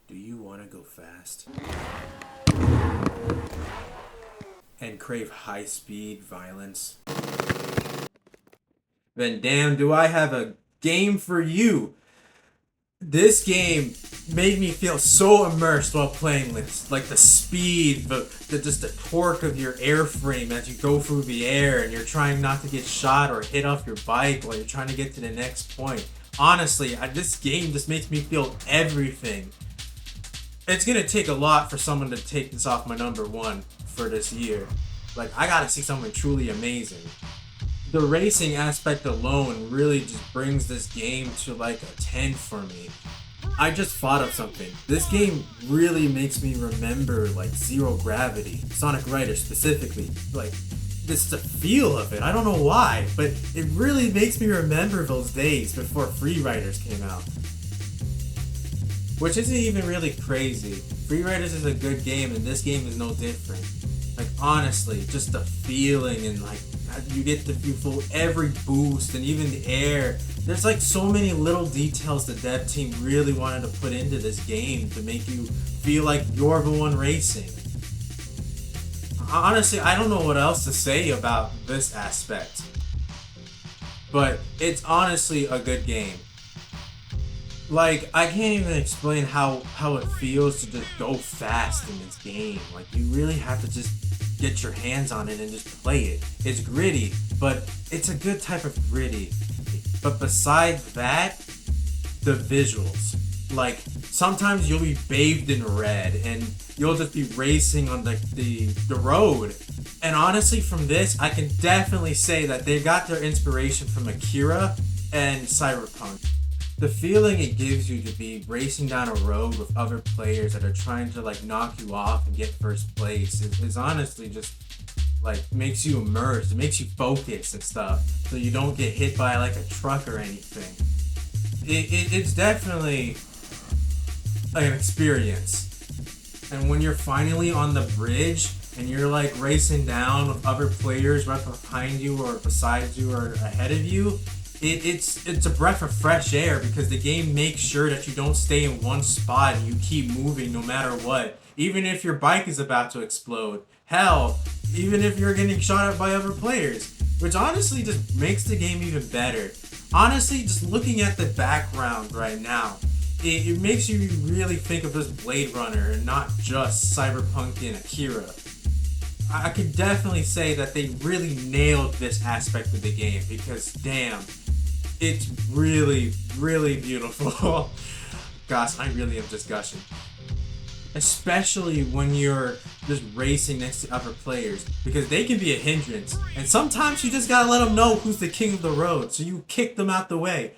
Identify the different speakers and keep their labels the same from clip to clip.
Speaker 1: Do you want to go fast? And crave high speed violence? Then damn, do I have a game for you! This game made me feel so immersed while playing this. Like the speed, just the torque of your airframe as you go through the air and you're trying not to get shot or hit off your bike while you're trying to get to the next point. Honestly, this game just makes me feel everything. It's gonna take a lot for someone to take this off my number one for this year. Like, I gotta see something truly amazing. The racing aspect alone really just brings this game to like a 10 for me. I just thought of something. This game really makes me remember like Zero Gravity, Sonic Riders specifically. Like, this the feel of it. I don't know why, but it really makes me remember those days before Free Riders came out. Which isn't even really crazy. Free Riders is a good game and this game is no different. Like, honestly, just the feeling and like you get to feel every boost and even the air. There's like so many little details the dev team really wanted to put into this game to make you feel like you're the one racing. Honestly, I don't know what else to say about this aspect. But it's honestly a good game. Like, I can't even explain how it feels to just go fast in this game. Like, you really have to just get your hands on it and just play it. It's gritty, but it's a good type of gritty. But besides that, the visuals. Like, sometimes you'll be bathed in red and you'll just be racing on the road. And honestly, from this, I can definitely say that they got their inspiration from Akira and Cyberpunk. The feeling it gives you to be racing down a road with other players that are trying to like knock you off and get first place is honestly just like makes you immersed. It makes you focus and stuff so you don't get hit by like a truck or anything. It's definitely an experience. And when you're finally on the bridge and you're like racing down with other players right behind you or beside you or ahead of you, it's a breath of fresh air because the game makes sure that you don't stay in one spot and you keep moving no matter what. Even if your bike is about to explode. Hell, even if you're getting shot at by other players. Which honestly just makes the game even better. Honestly, just looking at the background right now, it makes you really think of this Blade Runner and not just Cyberpunk and Akira. I could definitely say that they really nailed this aspect of the game because damn, it's really, really beautiful. Gosh, I really am just gushing. Especially when you're just racing next to other players because they can be a hindrance. And sometimes you just gotta let them know who's the king of the road, so you kick them out the way.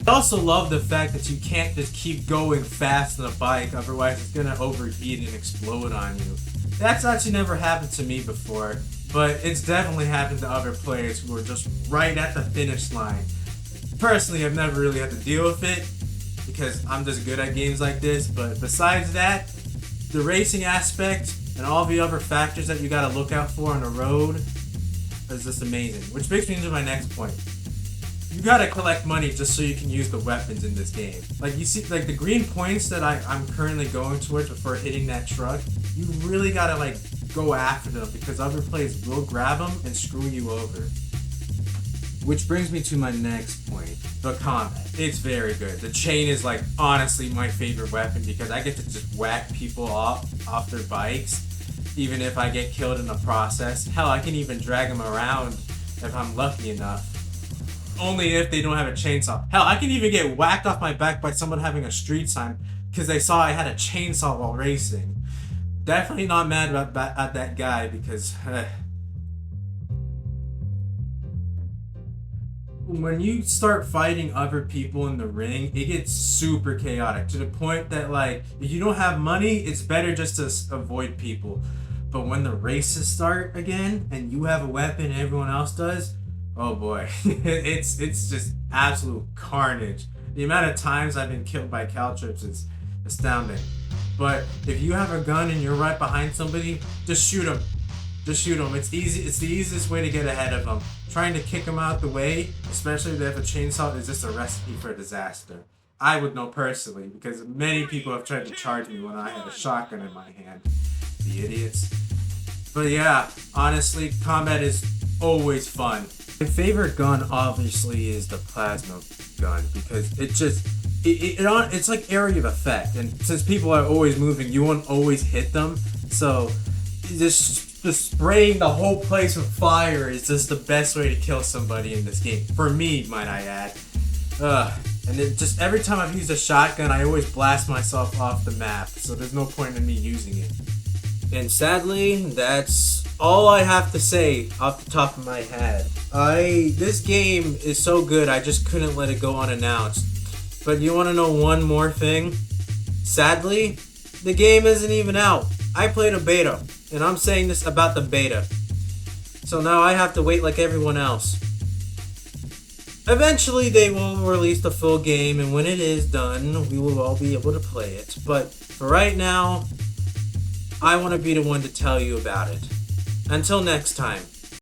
Speaker 1: I also love the fact that you can't just keep going fast on a bike, otherwise it's gonna overheat and explode on you. That's actually never happened to me before, but it's definitely happened to other players who are just right at the finish line. Personally, I've never really had to deal with it because I'm just good at games like this, but besides that, the racing aspect and all the other factors that you gotta look out for on the road is just amazing. Which brings me into my next point. You gotta collect money just so you can use the weapons in this game. Like, you see, like the green points that I'm currently going towards before hitting that truck, you really gotta like go after them because other players will grab them and screw you over. Which brings me to my next point, the combat. It's very good. The chain is like honestly my favorite weapon because I get to just whack people off their bikes, even if I get killed in the process. Hell, I can even drag them around if I'm lucky enough. Only if they don't have a chainsaw. Hell, I can even get whacked off my back by someone having a street sign because they saw I had a chainsaw while racing. Definitely not mad at that guy because when you start fighting other people in the ring, it gets super chaotic to the point that like if you don't have money, it's better just to avoid people. But when the races start again and you have a weapon and everyone else does, oh boy, it's just absolute carnage. The amount of times I've been killed by caltrips is astounding. But if you have a gun and you're right behind somebody, just shoot them. Just shoot them. It's easy. It's the easiest way to get ahead of them. Trying to kick them out the way, especially if they have a chainsaw, is just a recipe for disaster. I would know personally because many people have tried to charge me when I had a shotgun in my hand. The idiots. But yeah, honestly, combat is always fun. My favorite gun obviously is the plasma gun because it's like area of effect, and since people are always moving, you won't always hit them. So just spraying the whole place with fire is just the best way to kill somebody in this game. For me, might I add. And then just every time I've used a shotgun, I always blast myself off the map. So there's no point in me using it. And sadly, that's all I have to say off the top of my head. This game is so good, I just couldn't let it go unannounced. But you want to know one more thing? Sadly, the game isn't even out. I played a beta, and I'm saying this about the beta. So now I have to wait like everyone else. Eventually, they will release the full game, and when it is done, we will all be able to play it. But for right now, I want to be the one to tell you about it. Until next time.